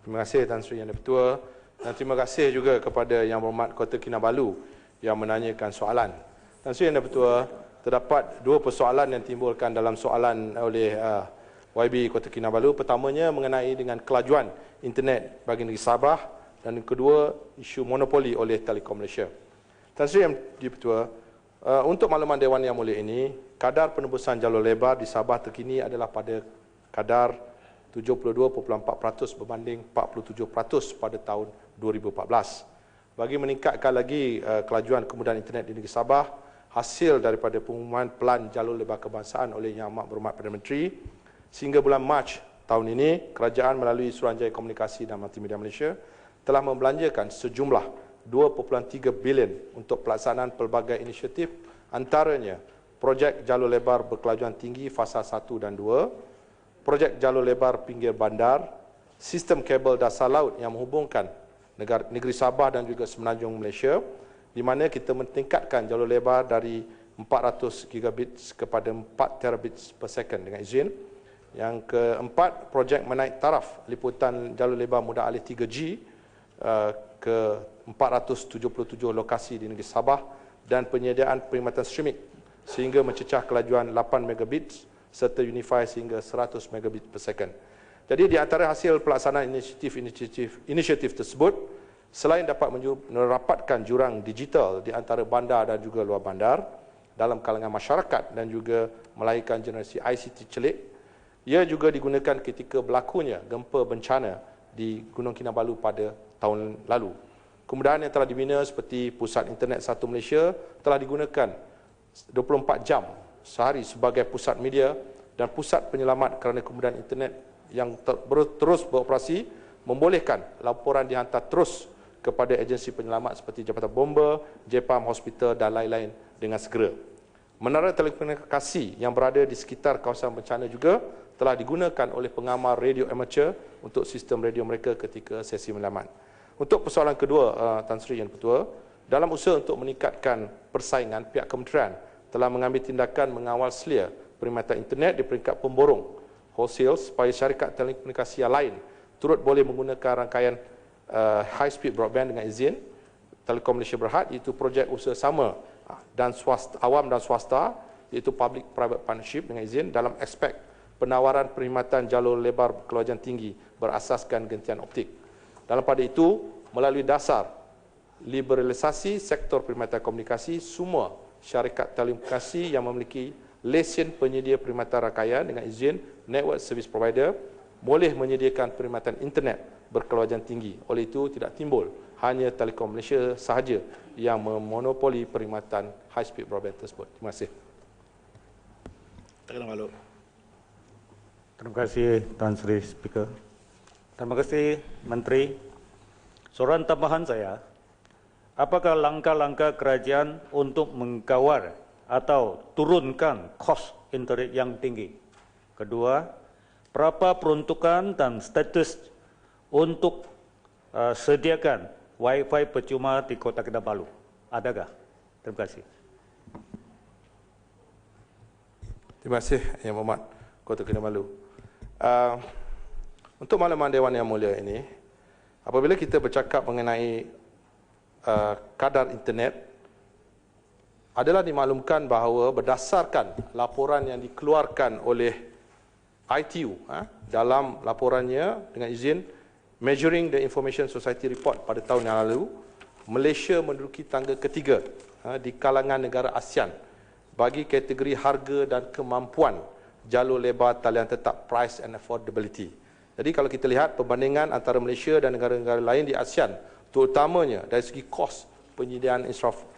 Terima kasih Tan Sri Yang Di-Pertua, dan terima kasih juga kepada Yang Berhormat Kota Kinabalu yang menanyakan soalan. Tan Sri Yang Di-Pertua, terdapat dua persoalan yang timbulkan dalam soalan oleh YB Kota Kinabalu. Pertamanya mengenai dengan kelajuan internet bagi negeri Sabah, dan yang kedua isu monopoli oleh Telekom Malaysia. Tan Sri Yang Di-Pertua, untuk makluman Dewan Yang Mulia ini, kadar penebusan jalur lebar di Sabah terkini adalah pada kadar 72.4% berbanding 47% pada tahun 2014. Bagi meningkatkan lagi kelajuan kemudahan internet di negeri Sabah, hasil daripada pengumuman Pelan Jalur Lebar Kebangsaan oleh Yang Amat Berhormat Perdana Menteri, sehingga bulan Mac tahun ini, kerajaan melalui Suruhanjaya Komunikasi dan Multimedia Malaysia telah membelanjakan sejumlah 2.3 bilion untuk pelaksanaan pelbagai inisiatif, antaranya projek jalur lebar berkelajuan tinggi fasa 1 dan 2, projek jalur lebar pinggir bandar, sistem kabel dasar laut yang menghubungkan negeri Sabah dan juga Semenanjung Malaysia, di mana kita meningkatkan jalur lebar dari 400 gigabits kepada 4 terabits per second dengan izin. Yang keempat, projek menaik taraf liputan jalur lebar mudah alih 3G ke 477 lokasi di negeri Sabah, dan penyediaan perkhidmatan streaming sehingga mencecah kelajuan 8 megabits serta Unify sehingga 100 megabit per second. Jadi di antara hasil pelaksanaan inisiatif tersebut, selain dapat merapatkan jurang digital di antara bandar dan juga luar bandar dalam kalangan masyarakat dan juga melahirkan generasi ICT celik, ia juga digunakan ketika berlakunya gempa bencana di Gunung Kinabalu pada tahun lalu. Kemudahan yang telah dibina seperti Pusat Internet Satu Malaysia telah digunakan 24 jam sehari sebagai pusat media dan pusat penyelamat kerana kemudahan internet yang terus beroperasi membolehkan laporan dihantar terus kepada agensi penyelamat seperti Jabatan Bomba, JPAM, hospital dan lain-lain dengan segera. Menara telekomunikasi yang berada di sekitar kawasan bencana juga telah digunakan oleh pengamal radio amatur untuk sistem radio mereka ketika sesi menyelamat. Untuk persoalan kedua, Tan Sri Yang Di-Pertua, dalam usaha untuk meningkatkan persaingan, pihak kementerian telah mengambil tindakan mengawal selia perkhidmatan internet di peringkat pemborong wholesale supaya syarikat telekomunikasi yang lain turut boleh menggunakan rangkaian high speed broadband dengan izin. Telekom Malaysia Berhad, iaitu projek usaha sama dan swasta, awam dan swasta, iaitu public private partnership dengan izin dalam aspek penawaran perkhidmatan jalur lebar berkeluaran tinggi berasaskan gentian optik. Dalam pada itu, melalui dasar liberalisasi sektor perkhidmatan komunikasi, semua syarikat telekomunikasi yang memiliki lesen penyedia perkhidmatan rangkaian dengan izin network service provider boleh menyediakan perkhidmatan internet berkeluaran tinggi. Oleh itu, tidak timbul hanya Telekom Malaysia sahaja yang memonopoli perkhidmatan high speed broadband tersebut. Terima kasih. Terima kasih Tan Sri Speaker. Terima kasih Menteri. Soalan tambahan saya, apakah langkah-langkah kerajaan untuk mengkawal atau turunkan kos internet yang tinggi? Kedua, berapa peruntukan dan status untuk sediakan Wi-Fi percuma di Kota Kinabalu? Adakah? Terima kasih. Terima kasih Yang Berhormat Kota Kinabalu. Untuk makluman Dewan Yang Mulia ini, apabila kita bercakap mengenai kadar internet, adalah dimaklumkan bahawa berdasarkan laporan yang dikeluarkan oleh ITU dalam laporannya dengan izin Measuring the Information Society Report pada tahun yang lalu, Malaysia menduduki tangga ketiga di kalangan negara ASEAN bagi kategori harga dan kemampuan jalur lebar talian tetap, price and affordability. Jadi kalau kita lihat perbandingan antara Malaysia dan negara-negara lain di ASEAN, terutamanya dari segi kos penyediaan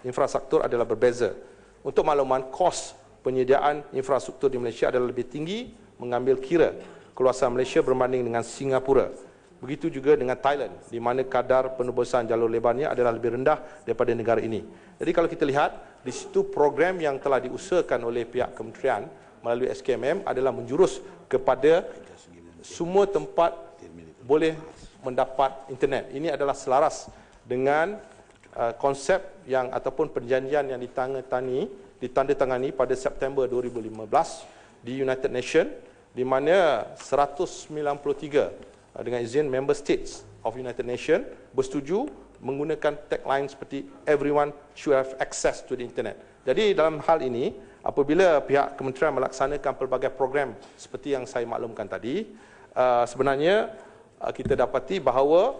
infrastruktur adalah berbeza. Untuk makluman, kos penyediaan infrastruktur di Malaysia adalah lebih tinggi mengambil kira keluasan Malaysia berbanding dengan Singapura. Begitu juga dengan Thailand, di mana kadar penebusan jalur lebarnya adalah lebih rendah daripada negara ini. Jadi kalau kita lihat, di situ program yang telah diusahakan oleh pihak kementerian melalui SKMM adalah menjurus kepada semua tempat boleh mendapat internet. Ini adalah selaras dengan konsep yang ataupun perjanjian yang ditandatangani pada September 2015 di United Nations, di mana 193 dengan izin Member States of United Nations bersetuju menggunakan tagline seperti everyone should have access to the internet. Jadi dalam hal ini, apabila pihak kementerian melaksanakan pelbagai program seperti yang saya maklumkan tadi, sebenarnya kita dapati bahawa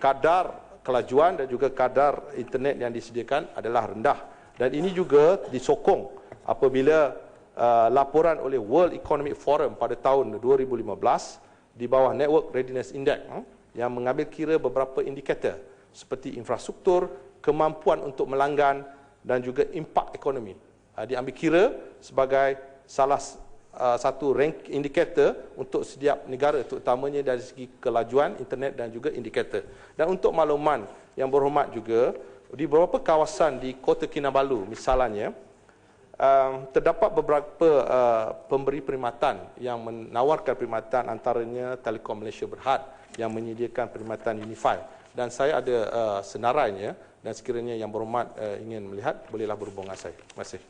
kadar kelajuan dan juga kadar internet yang disediakan adalah rendah. Dan ini juga disokong apabila laporan oleh World Economic Forum pada tahun 2015 di bawah Network Readiness Index yang mengambil kira beberapa indikator seperti infrastruktur, kemampuan untuk melanggan dan juga impak ekonomi. Diambil kira sebagai salah satu rank indikator untuk setiap negara, terutamanya dari segi kelajuan internet dan juga indikator. Dan untuk makluman yang berhormat juga, di beberapa kawasan di Kota Kinabalu misalnya, terdapat beberapa pemberi perkhidmatan yang menawarkan perkhidmatan, antaranya Telekom Malaysia Berhad yang menyediakan perkhidmatan Unify. Dan saya ada senarainya, dan sekiranya yang berhormat ingin melihat, bolehlah berhubung dengan saya. Terima kasih.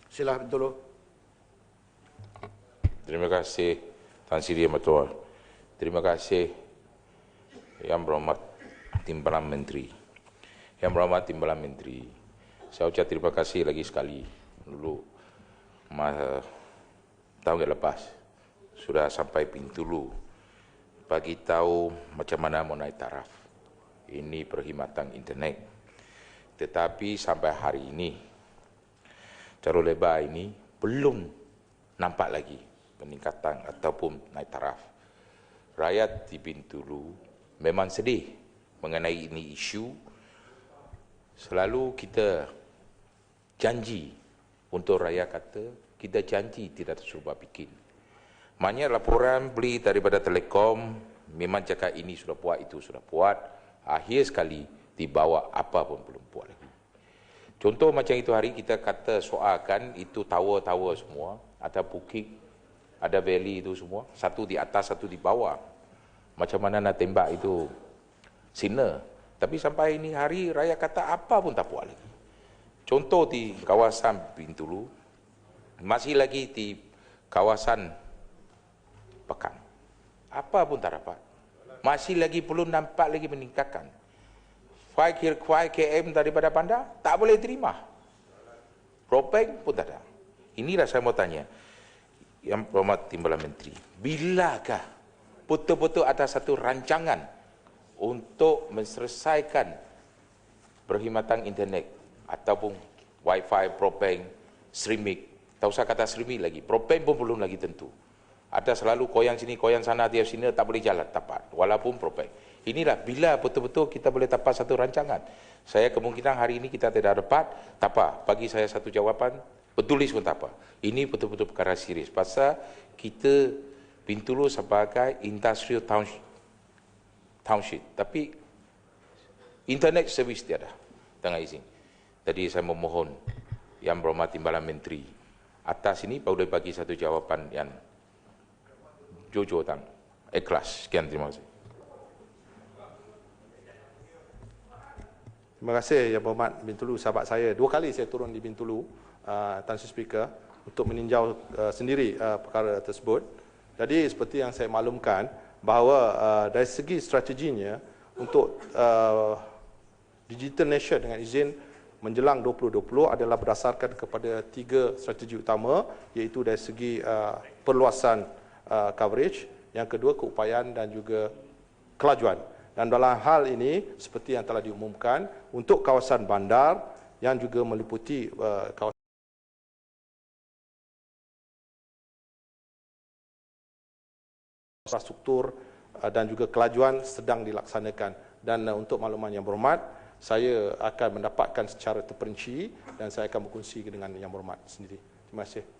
Silakan dulu. Terima kasih Tan Sri Matua. Terima kasih Yang Berhormat Timbalan Menteri. Yang Berhormat Timbalan Menteri, saya ucap terima kasih lagi sekali. Dulu tahun yang lepas sudah sampai Bintulu bagi tahu macam mana mau naik taraf. Ini perkhidmatan internet. Tetapi sampai hari ini jalur lebar ini belum nampak lagi peningkatan ataupun naik taraf. Rakyat di Bintulu memang sedih mengenai ini isu. Selalu kita janji untuk rakyat kata, kita janji tidak tersuruh bikin. Banyak laporan beli daripada Telekom, memang cakap ini sudah buat, itu sudah buat. Akhir sekali dibawa apa pun belum buat lagi. Contoh macam itu hari kita kata soalkan itu tower-tower semua, ada bukit, ada valley itu semua, satu di atas, satu di bawah. Macam mana nak tembak itu sinar. Tapi sampai ini hari raya kata apa pun tak buat lagi. Contoh di kawasan Bintulu, masih lagi di kawasan Pekan. Apa pun tak dapat. Masih lagi belum nampak lagi meningkatkan. 5 km daripada bandar, tak boleh terima. Propeng pun tak ada. Inilah saya mau tanya, Yang Berhormat Timbalan Menteri, bilakah betul-betul ada satu rancangan untuk menyelesaikan perkhidmatan internet ataupun wifi, propeng, streaming, tak usah kata streaming lagi, propeng pun belum lagi tentu. Ada selalu koyang sini, koyang sana, tiap sini tak boleh jalan, tapat, walaupun propeng. Inilah bila betul-betul kita boleh dapat satu rancangan. Saya kemungkinan hari ini kita tidak dapat, tak apa, bagi saya satu jawapan, bertulis pun tak apa. Ini betul-betul perkara serius, pasal kita Bintulu sebagai industrial township, tapi internet service tiada, tengah izin. Jadi saya memohon Yang Berhormat Timbalan Menteri, atas ini boleh bagi satu jawapan yang jujur dan ikhlas. Sekian, terima kasih. Terima kasih Yang Berhormat Bintulu, sahabat saya. 2 kali saya turun di Bintulu, Tan Sri Speaker, untuk meninjau sendiri perkara tersebut. Jadi seperti yang saya maklumkan, bahawa dari segi strateginya untuk Digital Nation dengan izin menjelang 2020 adalah berdasarkan kepada 3 strategi utama, iaitu dari segi perluasan coverage, yang kedua keupayaan dan juga kelajuan. Dan dalam hal ini, seperti yang telah diumumkan, untuk kawasan bandar yang juga meliputi kawasan infrastruktur dan juga kelajuan sedang dilaksanakan. Dan untuk makluman Yang Berhormat, saya akan mendapatkan secara terperinci dan saya akan berkongsi dengan Yang Berhormat sendiri. Terima kasih.